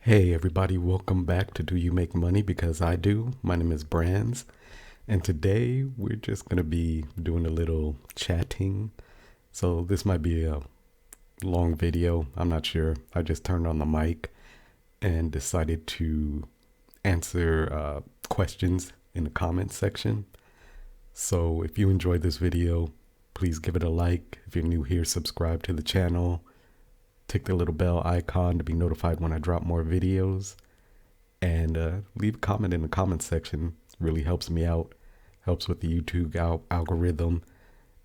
Hey everybody, welcome back to Do You Make Money? Because I do. My name is Brands, and today we're just going to be doing a little chatting. So this might be a long video. I'm not sure. I just turned on the mic and decided to answer questions in the comments section. So if you enjoyed this video, please give it a like. If you're new here, subscribe to the channel. Tick the little bell icon to be notified when I drop more videos, and leave a comment in the comment section. Really helps me out, helps with the YouTube algorithm,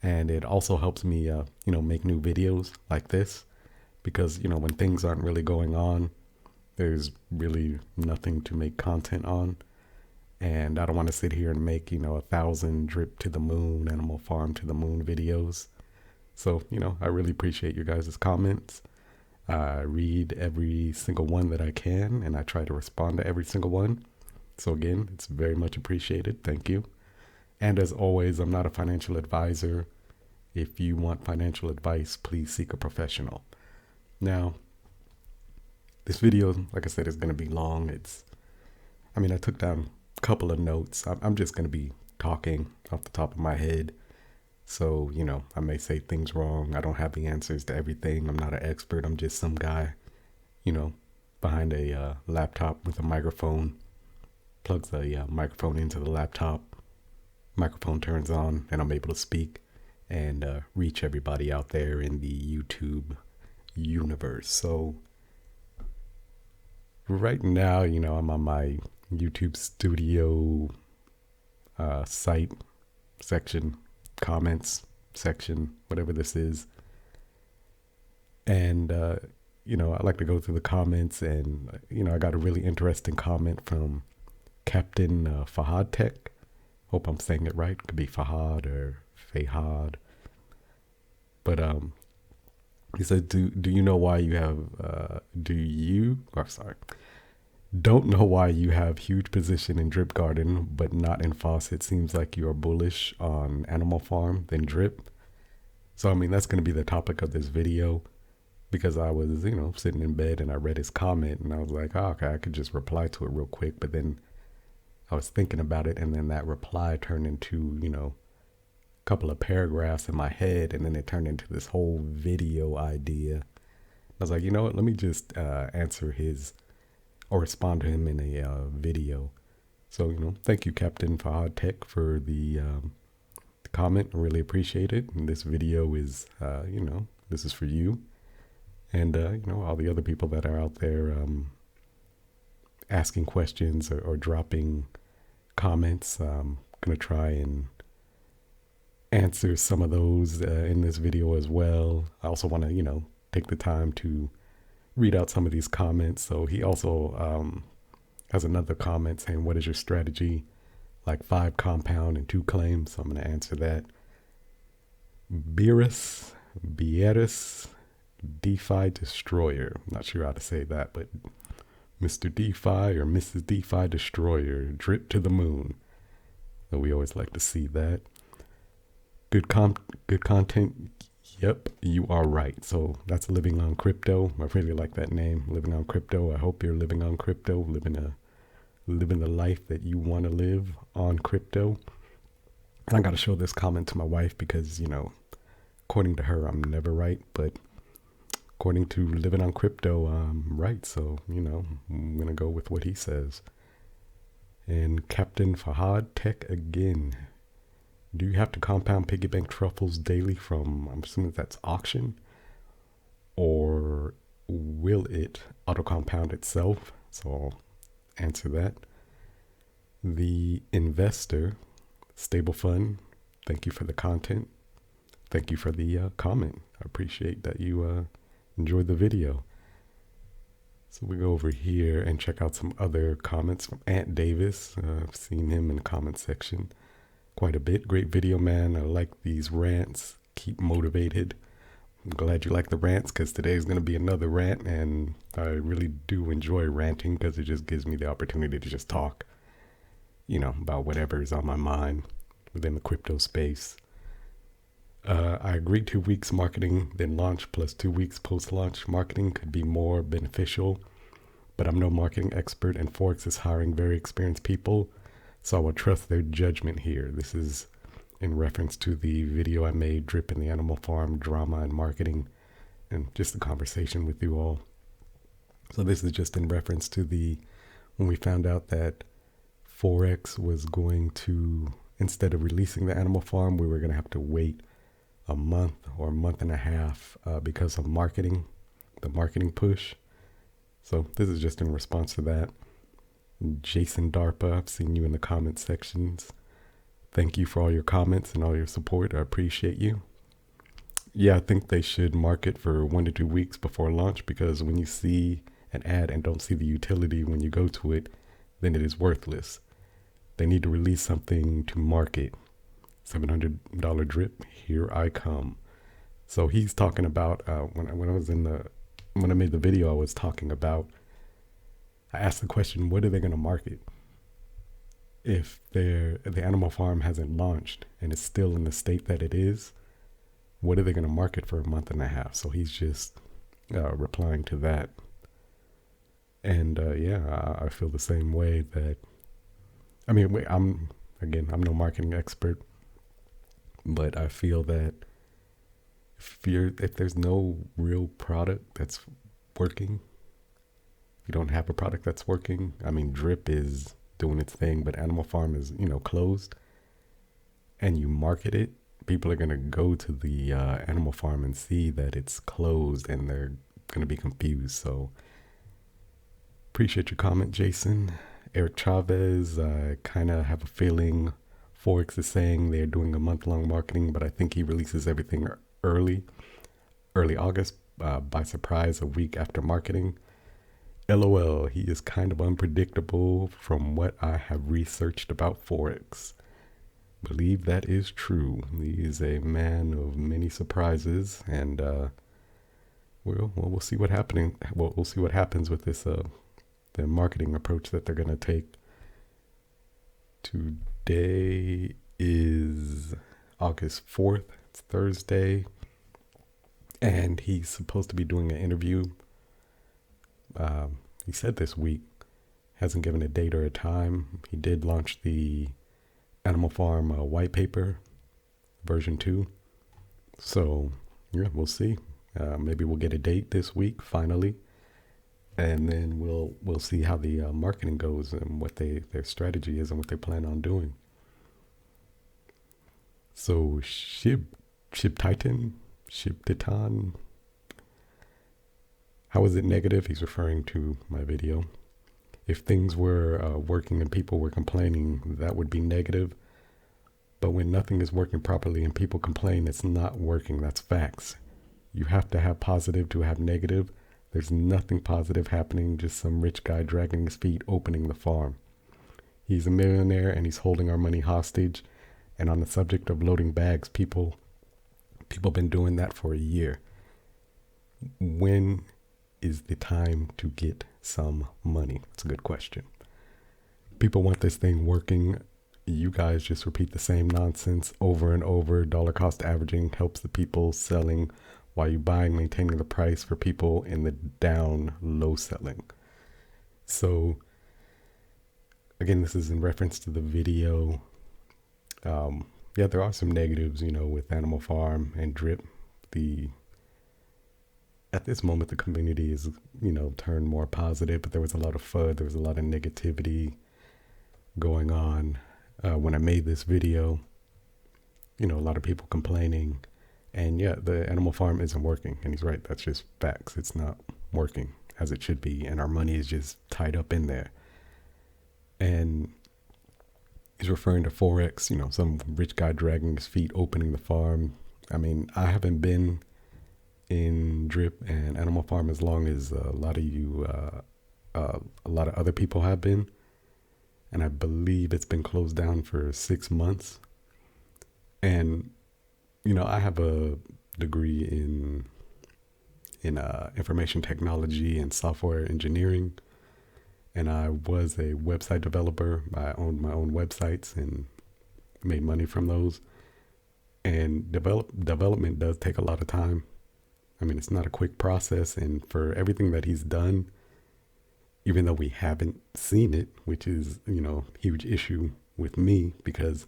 and it also helps me make new videos like this, because when things aren't really going on, there's really nothing to make content on, and I don't want to sit here and make 1,000 drip to the moon, Animal Farm to the moon videos. So I really appreciate you guys' comments. I read every single one that I can, and I try to respond to every single one. So again, it's very much appreciated. Thank you. And as always, I'm not a financial advisor. If you want financial advice, please seek a professional. Now, this video, like I said, is going to be long. I took down a couple of notes. I'm just going to be talking off the top of my head. So, I may say things wrong. I don't have the answers to everything. I'm not an expert. I'm just some guy, behind a laptop with a microphone, plugs the microphone into the laptop, microphone turns on, and I'm able to speak and reach everybody out there in the YouTube universe. So right now, I'm on my YouTube studio site section, comments section, whatever this is. And, I like to go through the comments, and, I got a really interesting comment from Captain Fahad Tech. Hope I'm saying it right. Could be Fahad or Fahad. But he said, do you know why you have, don't know why you have huge position in Drip Garden, but not in Faucet. Seems like you are bullish on Animal Farm than Drip. So, that's going to be the topic of this video, because I was, sitting in bed and I read his comment and I was like, oh, okay, I could just reply to it real quick. But then I was thinking about it, and then that reply turned into, a couple of paragraphs in my head, and then it turned into this whole video idea. I was like, you know what, let me just answer his or respond to him in a video. So, thank you, Captain Fahad Tech, for the comment. I really appreciate it. And this video is, this is for you. And, all the other people that are out there asking questions or dropping comments. I'm going to try and answer some of those in this video as well. I also want to, take the time to read out some of these comments. So he also has another comment saying, what is your strategy? Like 5 compound and 2 claims. So I'm going to answer that. Beerus, DeFi Destroyer. I'm not sure how to say that, but Mr. DeFi or Mrs. DeFi Destroyer, drip to the moon. So we always like to see that. Good content. Yep, you are right. So that's Living on Crypto. I really like that name, Living on Crypto. I hope you're living on crypto, living the life that you want to live on crypto. And I got to show this comment to my wife because, according to her, I'm never right. But according to Living on Crypto, I'm right. So, I'm going to go with what he says. And Captain Fahad Tech again. Do you have to compound piggy bank truffles daily from, I'm assuming that's auction? Or will it auto compound itself? So I'll answer that. The investor, stable fund, thank you for the content. Thank you for the comment. I appreciate that you enjoyed the video. So we go over here and check out some other comments from Ant Davis. I've seen him in the comment section quite a bit. Great video, man. I like these rants. Keep motivated. I'm glad you like the rants, because today's going to be another rant, and I really do enjoy ranting because it just gives me the opportunity to just talk, about whatever is on my mind within the crypto space. I agree 2 weeks marketing, then launch plus 2 weeks post-launch marketing could be more beneficial, but I'm no marketing expert, and Forex is hiring very experienced people, so I will trust their judgment here. This is in reference to the video I made, Drip in the Animal Farm, Drama and Marketing, and just a conversation with you all. So this is just in reference to when we found out that Forex was going to, instead of releasing the Animal Farm, we were going to have to wait a month or a month and a half because of marketing, the marketing push. So this is just in response to that. Jason DARPA, I've seen you in the comment sections. Thank you for all your comments and all your support. I appreciate you. Yeah, I think they should market for 1 to 2 weeks before launch, because when you see an ad and don't see the utility when you go to it, then it is worthless. They need to release something to market. $700 drip, here I come. So he's talking about when I made the video, I was talking about, I asked the question, what are they going to market? If the Animal Farm hasn't launched and it's still in the state that it is, what are they going to market for a month and a half? So he's just replying to that. And yeah, I feel the same way that, I mean, I'm no marketing expert, but I feel that if there's no real product that's working, you don't have a product that's working. I mean, Drip is doing its thing, but Animal Farm is, closed, and you market it, people are going to go to the Animal Farm and see that it's closed, and they're going to be confused. So appreciate your comment, Jason. Eric Chavez, I kind of have a feeling Forex is saying they're doing a month-long marketing, but I think he releases everything early August, by surprise, a week after marketing. LOL, he is kind of unpredictable from what I have researched about Forex. Believe that is true. He is a man of many surprises, and we'll see what happening. We'll see what happens with this the marketing approach that they're gonna take. Today is August 4th. It's Thursday, and he's supposed to be doing an interview. He said this week, hasn't given a date or a time. He did launch the Animal Farm white paper, version 2. So yeah, we'll see. Maybe we'll get a date this week finally, and then we'll see how the marketing goes and what their strategy is and what they plan on doing. So Shib Titan, how is it negative? He's referring to my video. If things were working and people were complaining, that would be negative. But when nothing is working properly and people complain, it's not working. That's facts. You have to have positive to have negative. There's nothing positive happening, just some rich guy dragging his feet, opening the farm. He's a millionaire and he's holding our money hostage. And on the subject of loading bags, people have been doing that for a year. When is the time to get some money? That's a good question. People want this thing working. You guys just repeat the same nonsense over and over. Dollar cost averaging helps the people selling while you buying, maintaining the price for people in the down, low selling. So again, this is in reference to the video. Yeah, there are some negatives, with Animal Farm and Drip. At this moment, the community is, turned more positive, but there was a lot of FUD. There was a lot of negativity going on. When I made this video, a lot of people complaining, and yeah, the Animal Farm isn't working. And he's right. That's just facts. It's not working as it should be. And our money is just tied up in there. And he's referring to Forex, some rich guy dragging his feet, opening the farm. I mean, I haven't been in Drip and Animal Farm as long as a lot of other people have been, and I believe it's been closed down for 6 months. And I have a degree in information technology and software engineering, and I was a website developer. I owned my own websites and made money from those. And development does take a lot of time. I mean, it's not a quick process, and for everything that he's done, even though we haven't seen it, which is, huge issue with me because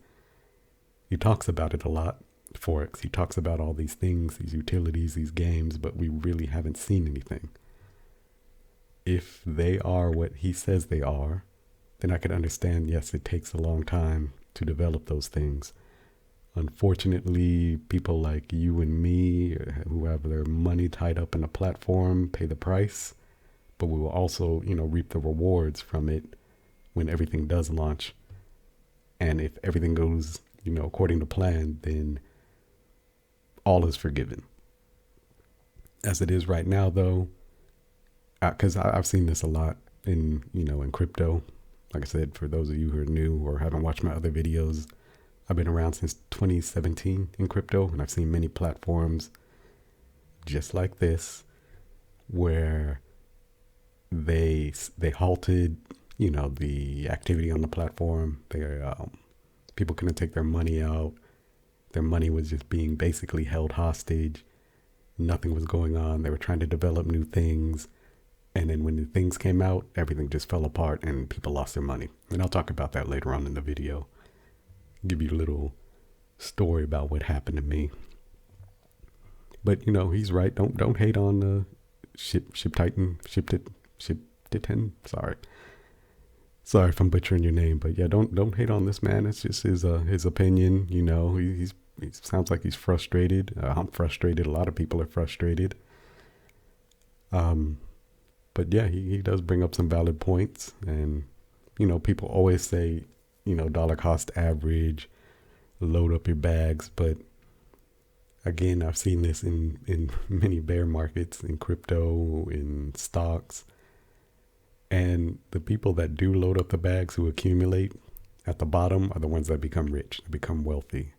he talks about it a lot. Forex, he talks about all these things, these utilities, these games, but we really haven't seen anything. If they are what he says they are, then I could understand, yes, it takes a long time to develop those things. Unfortunately, people like you and me who have their money tied up in a platform pay the price, but we will also, reap the rewards from it when everything does launch. And if everything goes, according to plan, then all is forgiven. As it is right now, though, because I've seen this a lot in crypto. Like I said, for those of you who are new or haven't watched my other videos, I've been around since 2017 in crypto, and I've seen many platforms just like this where they halted, the activity on the platform. People couldn't take their money out. Their money was just being basically held hostage. Nothing was going on. They were trying to develop new things. And then when the things came out, everything just fell apart and people lost their money. And I'll talk about that later on in the video. Give you a little story about what happened to me. But he's right. Don't hate on Ship Titan. Sorry if I'm butchering your name, but yeah, don't hate on this man. It's just his opinion. He sounds like he's frustrated. I'm frustrated. A lot of people are frustrated. But yeah, he does bring up some valid points, and people always say, dollar cost average, load up your bags. But again, I've seen this in many bear markets, in crypto, in stocks. And the people that do load up the bags, who accumulate at the bottom, are the ones that become rich, become wealthy.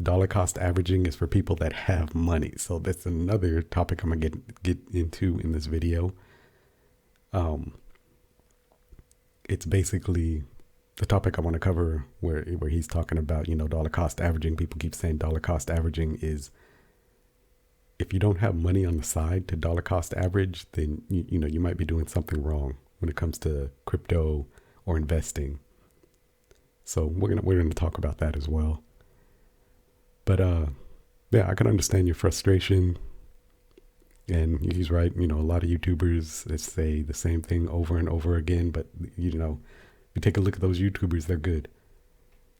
Dollar cost averaging is for people that have money. So that's another topic I'm gonna get into in this video. It's basically the topic I want to cover where he's talking about, dollar cost averaging. People keep saying dollar cost averaging is, if you don't have money on the side to dollar cost average, then you might be doing something wrong when it comes to crypto or investing. So we're gonna talk about that as well. But yeah, I can understand your frustration. And he's right. A lot of YouTubers say the same thing over and over again. But if you take a look at those YouTubers, they're good.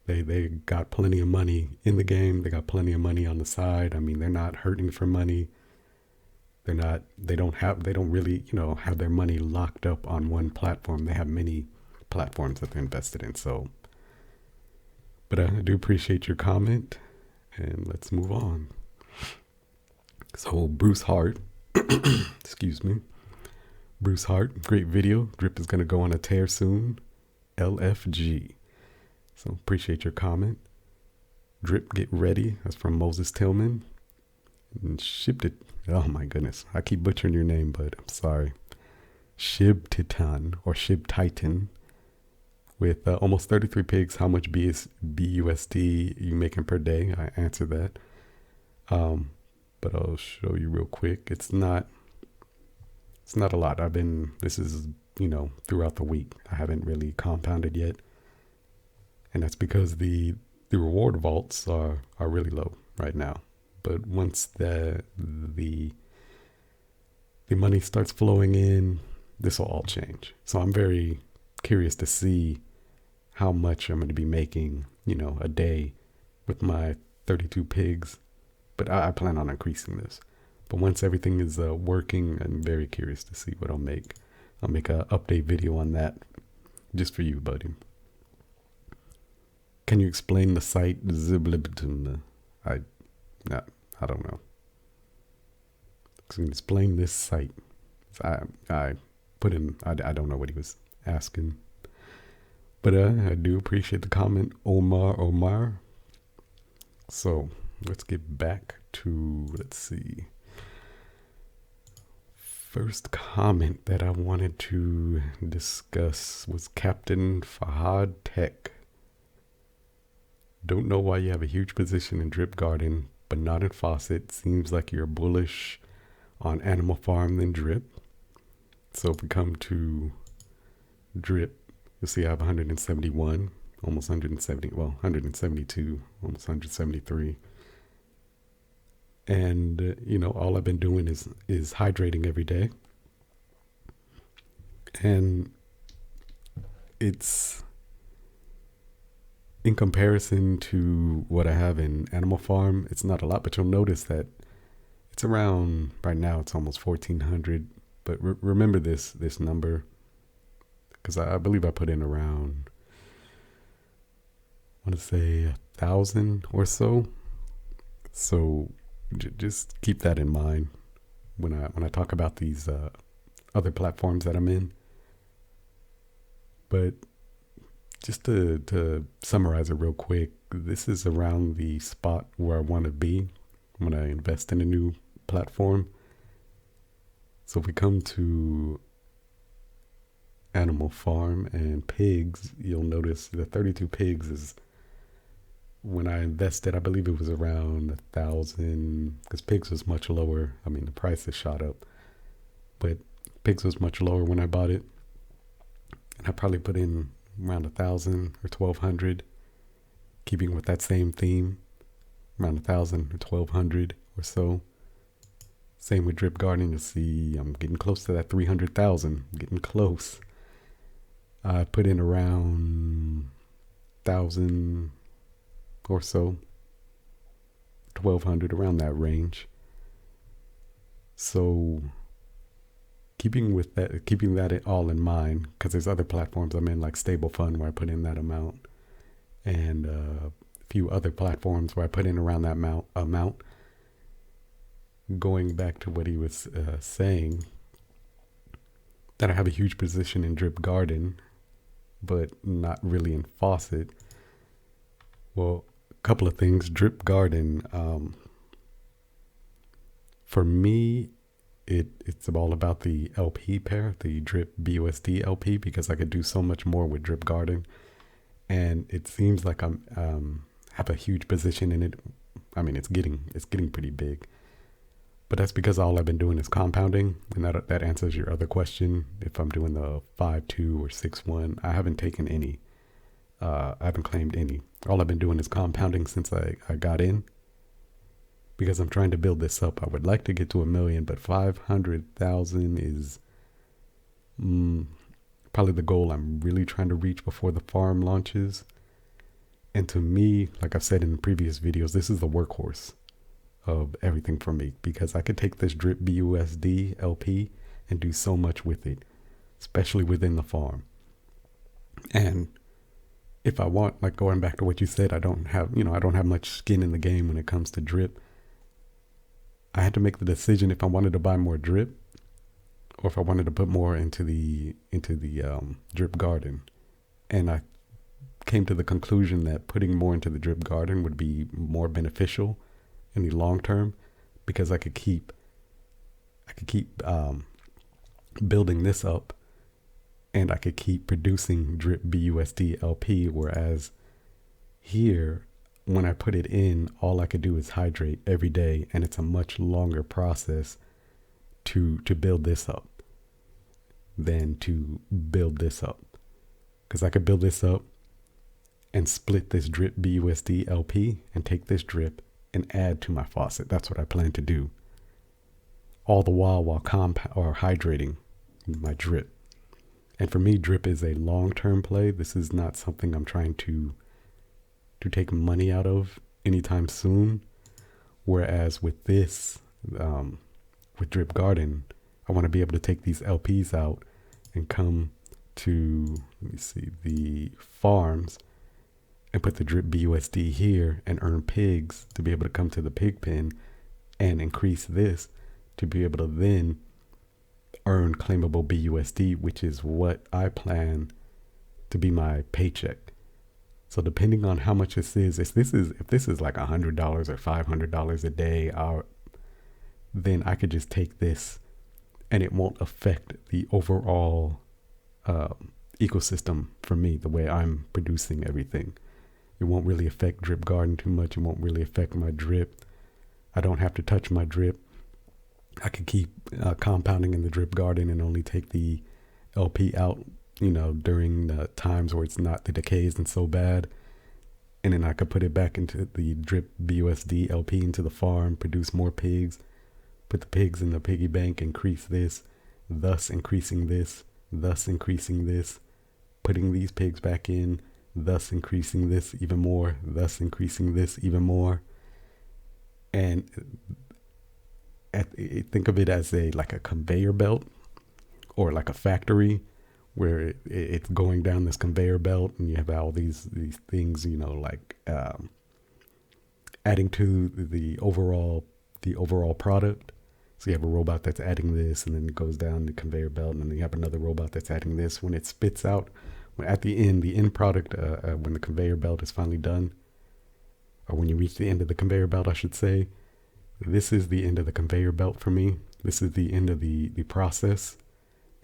They got plenty of money in the game. They got plenty of money on the side. I mean, they're not hurting for money. They don't really, have their money locked up on one platform. They have many platforms that they're invested in. So, but I do appreciate your comment, and let's move on. So Bruce Hart, excuse me, Bruce Hart, great video. Drip is going to go on a tear soon. LFG. So appreciate your comment. Drip, get ready. That's from Moses Tillman. And shipped it. Oh my goodness. I keep butchering your name, but I'm sorry. Shib Titan or Shib Titan with almost 33 pigs. How much BUSD you making per day? I answered that. But I'll show you real quick. It's not a lot. This is, throughout the week. I haven't really compounded yet. And that's because the reward vaults are really low right now. But once the money starts flowing in, this will all change. So I'm very curious to see how much I'm going to be making, a day with my 32 pigs. But I plan on increasing this. But once everything is working, I'm very curious to see what I'll make. I'll make an update video on that just for you, buddy. Can you explain the site? I don't know. Can you explain this site? I put in, I don't know what he was asking. But I do appreciate the comment, Omar. So let's get back to, let's see. First comment that I wanted to discuss was Captain Fahad Tech. Don't know why you have a huge position in Drip Garden, but not in Faucet. Seems like you're bullish on Animal Farm than Drip. So if we come to drip, you'll see I have 171, almost 170, well, 172, almost 173. And all I've been doing is hydrating every day. And it's in comparison to what I have in Animal Farm, it's not a lot, but you'll notice that it's around, right now it's almost 1400. But remember this number, because I believe I put in around, I want to say 1,000 or so. So just keep that in mind when I talk about these other platforms that I'm in. But just to summarize it real quick, this is around the spot where I want to be when I invest in a new platform. So if we come to Animal Farm and pigs, you'll notice the 32 pigs is, when I invested, I believe it was around 1,000, because pigs was much lower. I mean, the price has shot up, but pigs was much lower when I bought it. And I probably put in around 1,000 or 1,200, keeping with that same theme, around 1,000 or 1,200 or so. Same with Drip Garden. You'll see I'm getting close to that 300,000, getting close. I put in around 1,000 or so, 1,200, around that range. So keeping that all in mind, because there's other platforms I'm in, like Stable Fund, where I put in that amount, and a few other platforms where I put in around that amount. Going back to what he was saying, that I have a huge position in Drip Garden, but not really in Faucet. Well, a couple of things. Drip Garden, for me, it's all about the LP pair, the Drip BUSD LP, because I could do so much more with Drip Garden, and it seems like I'm have a huge position in it. I mean, it's getting pretty big, but that's because all I've been doing is compounding, and that answers your other question. If I'm doing the 5.2 or 6.1, I haven't taken any. I haven't claimed any. All I've been doing is compounding since I got in, because I'm trying to build this up. I would like to get to 1 million, but 500,000 is probably the goal I'm really trying to reach before the farm launches. And to me, like I've said in previous videos, this is the workhorse of everything for me, because I could take this Drip BUSD LP and do so much with it, especially within the farm. And if I want, like going back to what you said, I don't have much skin in the game when it comes to drip. I had to make the decision if I wanted to buy more drip, or if I wanted to put more into the Drip Garden. And I came to the conclusion that putting more into the Drip Garden would be more beneficial in the long term, because I could keep building this up, and I could keep producing Drip BUSD LP. Whereas here, when I put it in, all I could do is hydrate every day, and it's a much longer process to build this up than to build this up. Because I could build this up and split this Drip BUSD LP and take this drip and add to my faucet. That's what I plan to do. All the while hydrating my drip. And for me, drip is a long-term play. This is not something I'm trying to take money out of anytime soon. Whereas with this, with Drip Garden, I want to be able to take these LPs out and come to, let me see, the farms, and put the Drip BUSD here and earn pigs to be able to come to the pig pen and increase this to be able to then earn claimable BUSD, which is what I plan to be my paycheck. So depending on how much this is, if this is like $100 or $500 a day, then I could just take this and it won't affect the overall ecosystem for me, the way I'm producing everything. It won't really affect Drip Garden too much. It won't really affect my drip. I don't have to touch my drip. I could keep compounding in the drip garden and only take the LP out, during the times where it's not, the decay isn't so bad. And then I could put it back into the drip BUSD LP into the farm, produce more pigs, put the pigs in the piggy bank, increase this, thus increasing this, thus increasing this, putting these pigs back in, thus increasing this even more, thus increasing this even more. And think of it as like a conveyor belt or like a factory where it's going down this conveyor belt, and you have all these things, like adding to the overall product. So you have a robot that's adding this, and then it goes down the conveyor belt, and then you have another robot that's adding this. When it spits out, at the end product, when the conveyor belt is finally done, or when you reach the end of the conveyor belt, I should say, this is the end of the conveyor belt for me. This is the end of the process.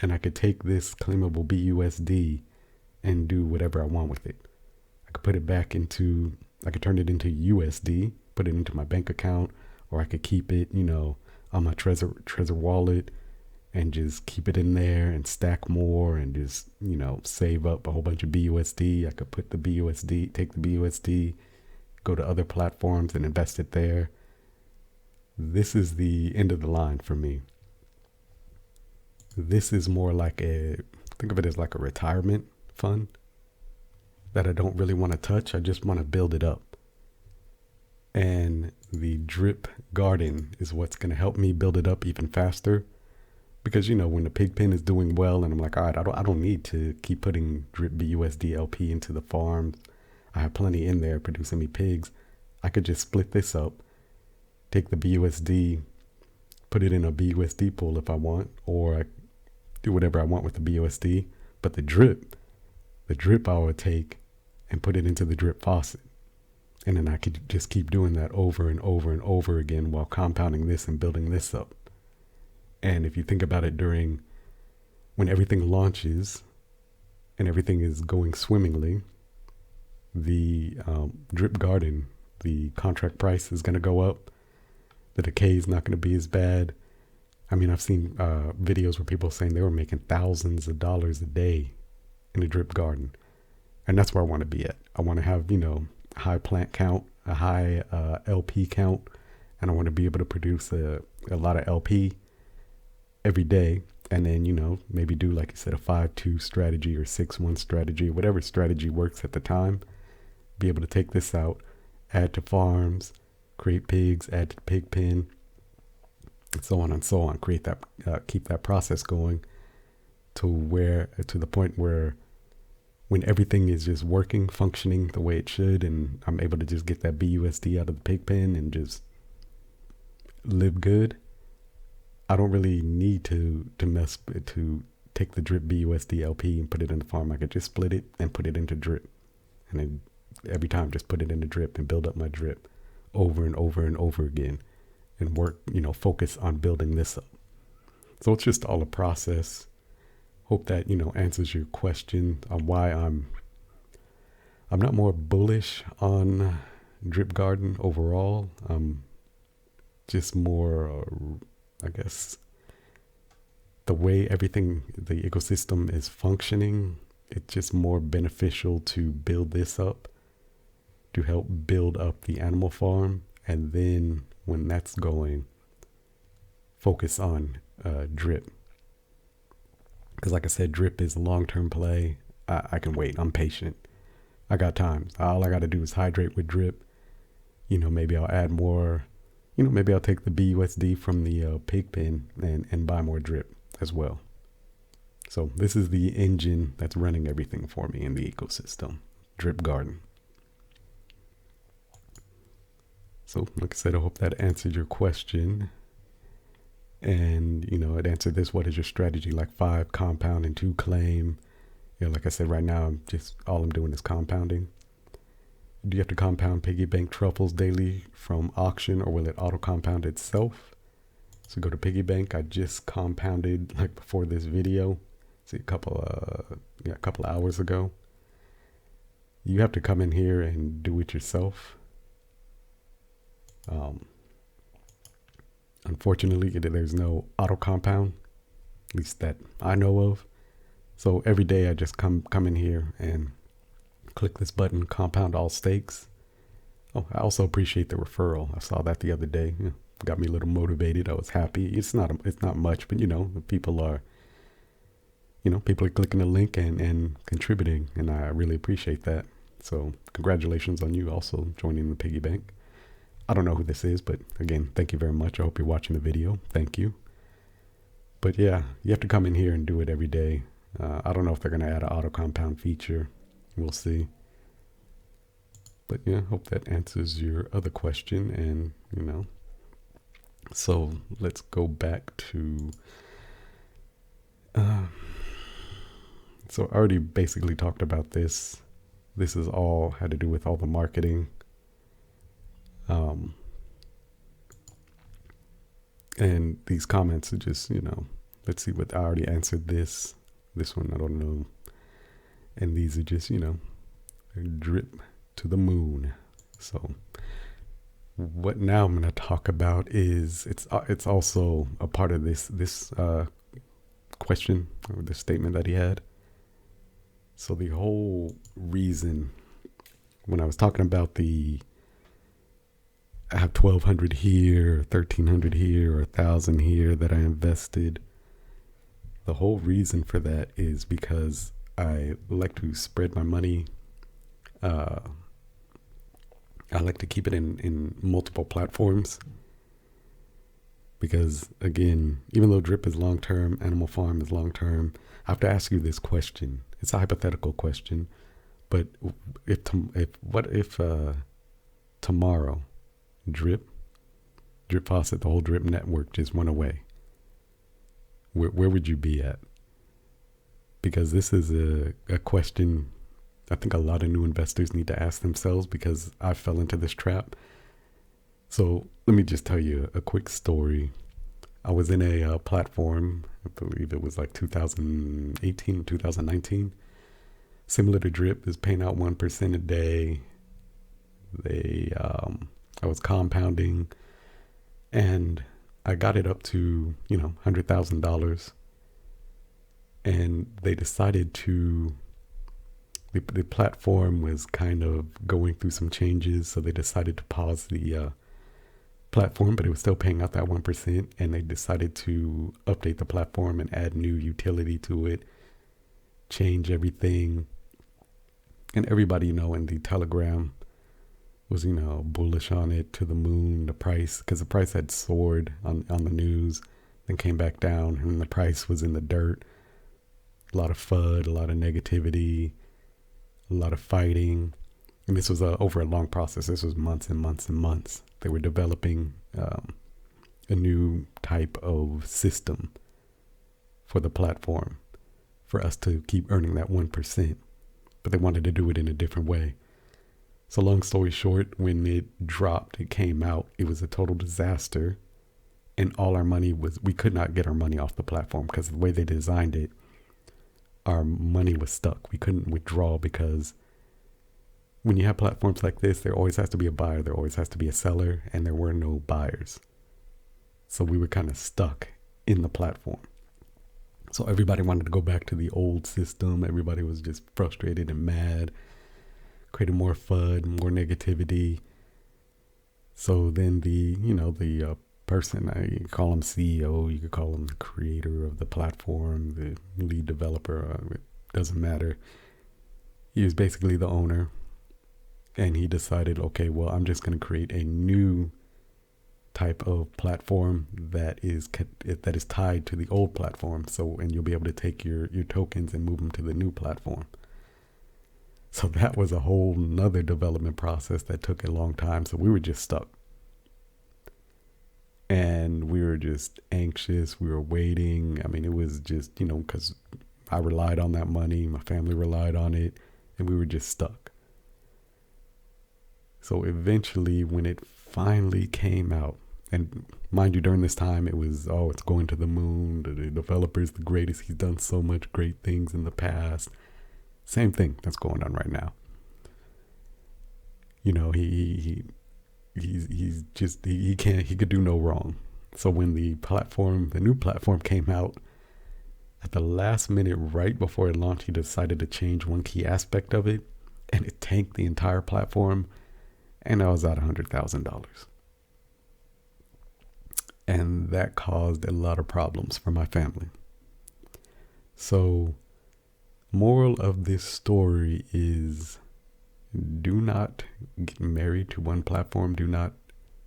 And I could take this claimable BUSD and do whatever I want with it. I could put it back into, I could turn it into USD, put it into my bank account, or I could keep it, on my Trezor wallet and just keep it in there and stack more and just, save up a whole bunch of BUSD. I could put the BUSD, take the BUSD, go to other platforms and invest it there. This is the end of the line for me. This is more like think of it as like a retirement fund that I don't really want to touch. I just want to build it up. And the drip garden is what's going to help me build it up even faster. Because, when the pig pen is doing well and I'm like, all right, I don't need to keep putting drip BUSD LP into the farms. I have plenty in there producing me pigs. I could just split this up, take the BUSD, put it in a BUSD pool if I want, or I do whatever I want with the BUSD. But the drip I would take and put it into the drip faucet. And then I could just keep doing that over and over and over again while compounding this and building this up. And if you think about it, when everything launches and everything is going swimmingly, the drip garden, the contract price is going to go up. The decay is not going to be as bad. I mean, I've seen videos where people are saying they were making thousands of dollars a day in a drip garden. And that's where I want to be at. I want to have, a high plant count, a high LP count, and I want to be able to produce a lot of LP every day. And then, maybe do, like you said, a 5-2 strategy or 6-1 strategy, whatever strategy works at the time. Be able to take this out, add to farms, create pigs, add to the pig pen, and so on and so on. Create that, keep that process going to the point where when everything is just working, functioning the way it should, and I'm able to just get that BUSD out of the pig pen and just live good, I don't really need to take the drip BUSD LP and put it in the farm. I could just split it and put it into drip, and then every time just put it in the drip and build up my drip over and over and over again, and work, focus on building this up. So it's just all a process. Hope that, answers your question on why I'm not more bullish on drip garden overall. Just more, I guess, the way everything, the ecosystem is functioning, it's just more beneficial to build this up, to help build up the animal farm. And then when that's going, focus on drip. Because like I said, drip is a long-term play. I can wait. I'm patient. I got time. All I got to do is hydrate with drip. Maybe I'll add more. Maybe I'll take the BUSD from the pig pen and buy more drip as well. So this is the engine that's running everything for me in the ecosystem. Drip garden. So like I said, I hope that answered your question. And, it answered this: what is your strategy? Like 5 compound and 2 claim. Like I said, right now, all I'm doing is compounding. Do you have to compound piggy bank truffles daily from auction, or will it auto compound itself? So go to piggy bank. I just compounded like before this video. See, a couple of hours ago. You have to come in here and do it yourself. Unfortunately, there's no auto compound, at least that I know of. So every day I just come in here and click this button, compound all stakes. Oh, I also appreciate the referral. I saw that the other day. Got me a little motivated. I was happy. It's not much, but people are clicking the link and contributing, and I really appreciate that. So congratulations on you also joining the piggy bank. I don't know who this is, but again, thank you very much. I hope you're watching the video. Thank you. But yeah, you have to come in here and do it every day. I don't know if they're going to add an auto compound feature. We'll see. But yeah, hope that answers your other question. And, so let's go back to, so I already basically talked about this. This is all had to do with all the marketing. And these comments are just, let's see what I already answered this one, I don't know. And these are just, drip to the moon. So what now I'm going to talk about is it's also a part of this question or the statement that he had. So the whole reason when I was talking about I have 1,200 here, 1,300 here, or 1,000 here that I invested. The whole reason for that is because I like to spread my money. I like to keep it in multiple platforms. Because again, even though drip is long-term, Animal Farm is long-term, I have to ask you this question. It's a hypothetical question, but what if tomorrow drip Faucet, the whole drip network just went away? Where would you be at? Because this is a question I think a lot of new investors need to ask themselves, because I fell into this trap. So let me just tell you a quick story. I was in a platform, I believe it was like 2018, 2019, similar to drip, is paying out 1% a day. I was compounding, and I got it up to, $100,000. And they decided the platform was kind of going through some changes. So they decided to pause the platform, but it was still paying out that 1%. And they decided to update the platform and add new utility to it, change everything. And everybody, in the Telegram was, bullish on it to the moon, the price, because the price had soared on the news, then came back down, and the price was in the dirt. A lot of FUD, a lot of negativity, a lot of fighting. And this was over a long process. This was months and months and months. They were developing a new type of system for the platform for us to keep earning that 1%. But they wanted to do it in a different way. So long story short, when it dropped, it came out, it was a total disaster. And all our money we could not get our money off the platform, because the way they designed it, our money was stuck. We couldn't withdraw, because when you have platforms like this, there always has to be a buyer, there always has to be a seller, and there were no buyers. So we were kind of stuck in the platform. So everybody wanted to go back to the old system. Everybody was just frustrated and mad, created more FUD, more negativity. So then the person, you call him CEO, you could call him the creator of the platform, the lead developer, it doesn't matter. He was basically the owner, and he decided, okay, well, I'm just going to create a new type of platform that is tied to the old platform. So, and you'll be able to take your tokens and move them to the new platform. So that was a whole nother development process that took a long time. So we were just stuck. And we were just anxious. We were waiting. I mean, it was just, because I relied on that money. My family relied on it. And we were just stuck. So eventually, when it finally came out, and mind you, during this time, it was, it's going to the moon. The developer's the greatest. He's done so much great things in the past. Same thing that's going on right now. He's just, he could do no wrong. So when the new platform came out, at the last minute, right before it launched, he decided to change one key aspect of it, and it tanked the entire platform, and I was out $100,000. And that caused a lot of problems for my family. So, moral of this story is, do not get married to one platform. Do not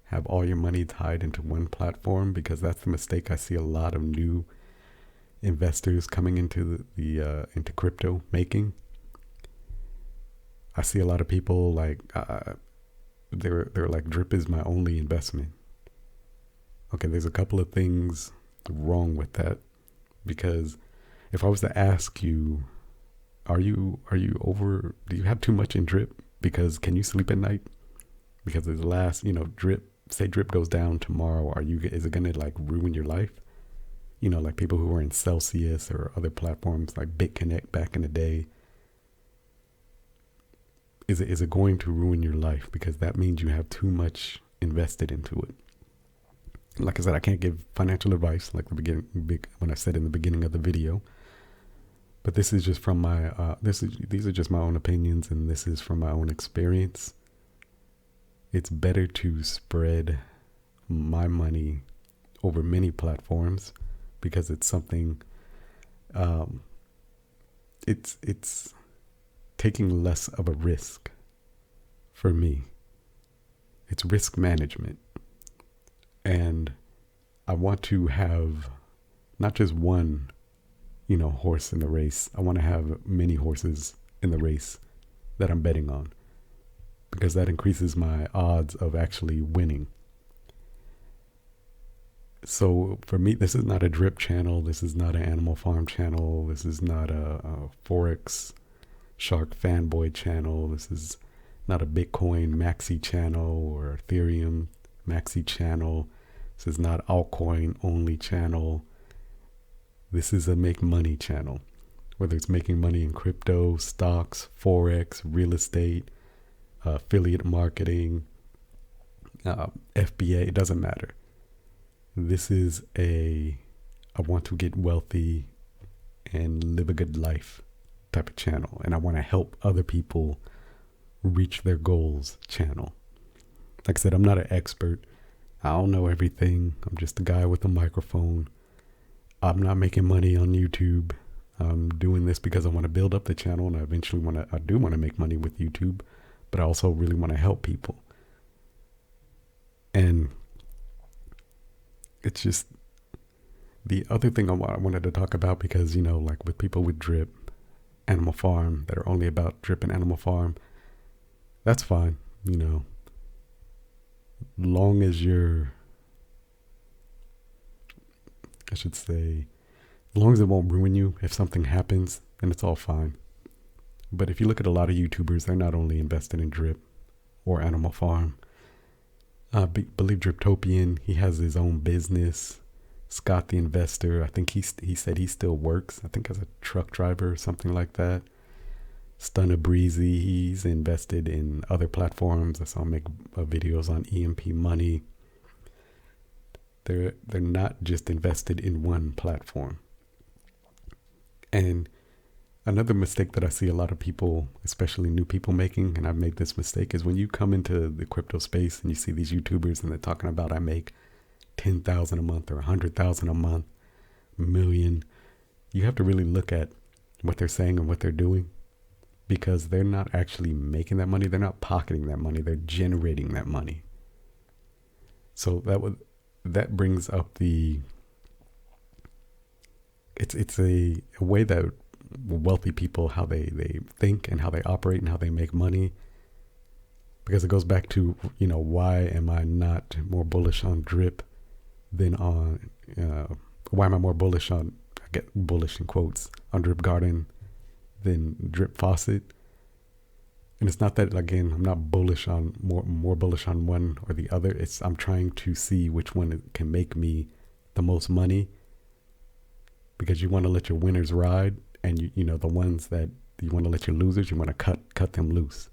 have all your money tied into one platform, because that's the mistake I see a lot of new investors coming into into crypto making. I see a lot of people like they're like, drip is my only investment. Okay, there's a couple of things wrong with that, because if I was to ask you, are you over? Do you have too much in drip? Because can you sleep at night? Because the last, drip. Say drip goes down tomorrow. Is it gonna like ruin your life? Like people who were in Celsius or other platforms like BitConnect back in the day. Is it going to ruin your life? Because that means you have too much invested into it. Like I said, I can't give financial advice like when I said in the beginning of the video. But this is just from my these are just my own opinions, and this is from my own experience. It's better to spread my money over many platforms, because it's something it's taking less of a risk for me. It's risk management. And I want to have not just one, horse in the race. I want to have many horses in the race that I'm betting on, because that increases my odds of actually winning. So for me, this is not a drip channel. This is not an Animal Farm channel. This is not a Forex Shark fanboy channel. This is not a Bitcoin maxi channel or Ethereum maxi channel. This is not altcoin only channel. This is a make money channel. Whether it's making money in crypto, stocks, Forex, real estate, affiliate marketing, FBA, it doesn't matter. This is I want to get wealthy and live a good life type of channel. And I want to help other people reach their goals channel. Like I said, I'm not an expert. I don't know everything. I'm just a guy with a microphone. I'm not making money on YouTube. I'm doing this because I want to build up the channel, and I eventually I do want to make money with YouTube, but I also really want to help people. And it's just the other thing I wanted to talk about, because, like with people with drip, Animal Farm, that are only about drip and Animal Farm, that's fine, long as as long as it won't ruin you. If something happens, then it's all fine. But if you look at a lot of YouTubers, they're not only invested in drip or Animal Farm. Believe Driptopian, he has his own business. Scott the Investor, I think he said he still works, I think as a truck driver or something like that. Stunner Breezy, he's invested in other platforms. I saw him make videos on EMP Money. They're not just invested in one platform. And another mistake that I see a lot of people, especially new people, making, and I've made this mistake, is when you come into the crypto space and you see these YouTubers and they're talking about, I make 10,000 a month or 100,000 a month, million. You have to really look at what they're saying and what they're doing, because they're not actually making that money. They're not pocketing that money. They're generating that money. So that brings up it's a way that wealthy people, how they think and how they operate and how they make money, because it goes back to, why am I not more bullish on drip than on why am I more bullish on, I get bullish in quotes, on Drip Garden than Drip Faucet? And it's not that, again, I'm not bullish on more bullish on one or the other. It's I'm trying to see which one can make me the most money, because you want to let your winners ride, and the ones that you want to let your losers, you want to cut them loose.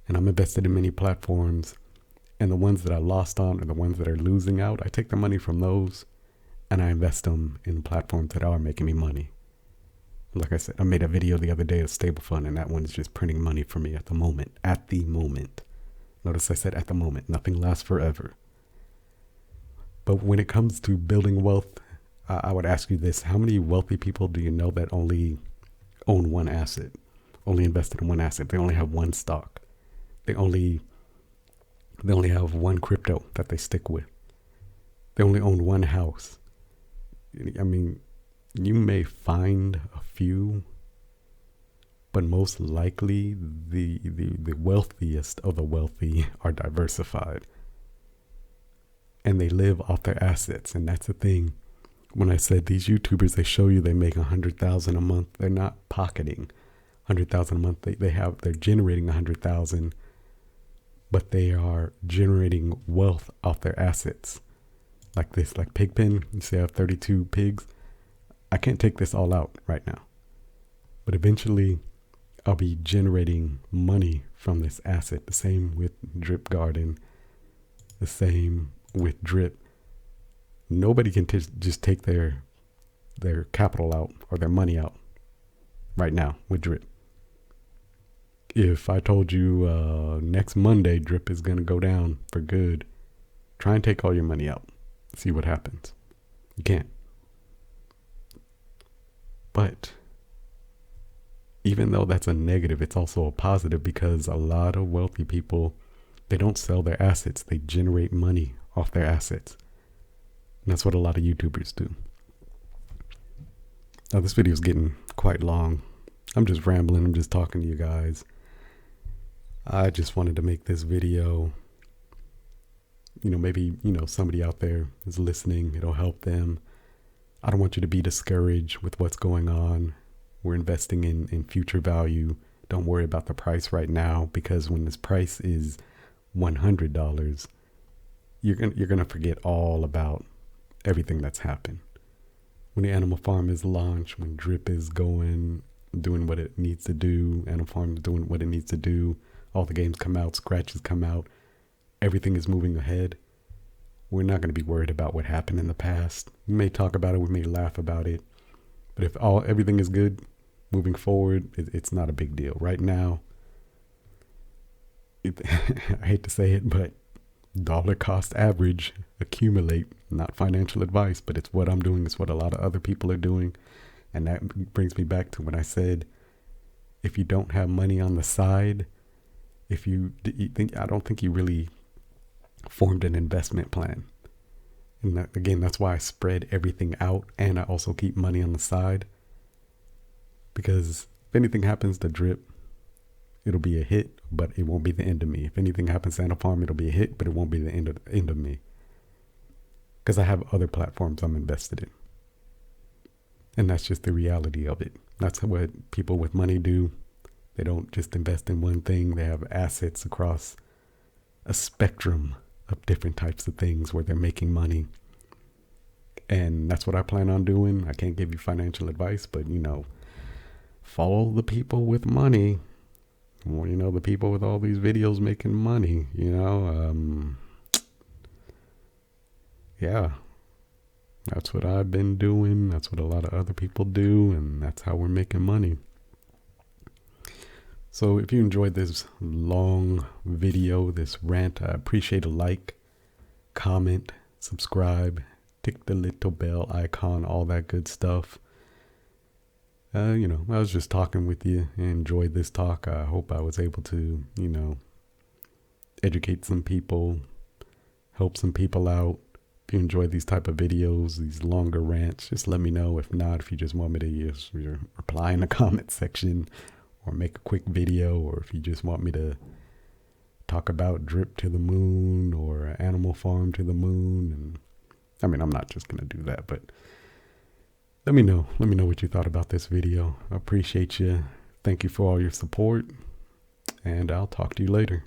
And I'm invested in many platforms, And the ones that I lost on, or the ones that are losing out, I take the money from those and I invest them in platforms that are making me money. Like I said, I made a video the other day of stable fund, and that one is just printing money for me at the moment. At the moment. Notice I said at the moment. Nothing lasts forever. But when it comes to building wealth, I would ask you this. How many wealthy people do you know that only own one asset? Only invested in one asset. They only have one stock. They only have one crypto that they stick with. They only own one house. I mean, you may find a few, but most likely the wealthiest of the wealthy are diversified. And they live off their assets. And that's the thing. When I said these YouTubers, they show you they make $100,000 a month. They're not pocketing $100,000 a month. They're generating $100,000, but they are generating wealth off their assets. Like this, like Pigpen. You see I have 32 pigs. I can't take this all out right now, but eventually I'll be generating money from this asset. The same with Drip Garden. The same with Drip. Nobody can just take their capital out or their money out right now with Drip. If I told you next Monday Drip is going to go down for good, try and take all your money out. See what happens. You can't. But even though that's a negative, it's also a positive, because a lot of wealthy people, they don't sell their assets. They generate money off their assets. And that's what a lot of YouTubers do. Now, this video is getting quite long. I'm just rambling. I'm just talking to you guys. I just wanted to make this video. Maybe, somebody out there is listening. It'll help them. I don't want you to be discouraged with what's going on. We're investing in future value. Don't worry about the price right now, because when this price is $100, you're gonna forget all about everything that's happened. When the Animal Farm is launched, when Drip is doing what it needs to do, Animal Farm is doing what it needs to do, all the games come out, scratches come out, everything is moving ahead. We're not going to be worried about what happened in the past. We may talk about it, we may laugh about it, but if everything is good moving forward, it's not a big deal. Right now, I hate to say it, but dollar cost average, accumulate, not financial advice, but it's what I'm doing. It's what a lot of other people are doing. And that brings me back to when I said, if you don't have money on the side, I don't think you really formed an investment plan. And that's why I spread everything out, and I also keep money on the side, because if anything happens to Drip, it'll be a hit, but it won't be the end of me. If anything happens to Animal Farm, it'll be a hit, but it won't be the end of me, because I have other platforms I'm invested in. And that's just the reality of it. That's what people with money do. They don't just invest in one thing. They have assets across a spectrum of different types of things where they're making money. And that's what I plan on doing. I can't give you financial advice, but follow the people with money. Well, the people with all these videos making money, yeah, that's what I've been doing. That's what a lot of other people do. And that's how we're making money. So if you enjoyed this long video, this rant, I appreciate a like, comment, subscribe, tick the little bell icon, all that good stuff. I was just talking with you and enjoyed this talk. I hope I was able to, educate some people, help some people out. If you enjoy these type of videos, these longer rants, just let me know. If not, if you just want me to just reply in the comment section, or make a quick video, or if you just want me to talk about Drip to the moon or Animal Farm to the moon. And I'm not just going to do that, but let me know what you thought about this video. I appreciate you. Thank you for all your support, and I'll talk to you later.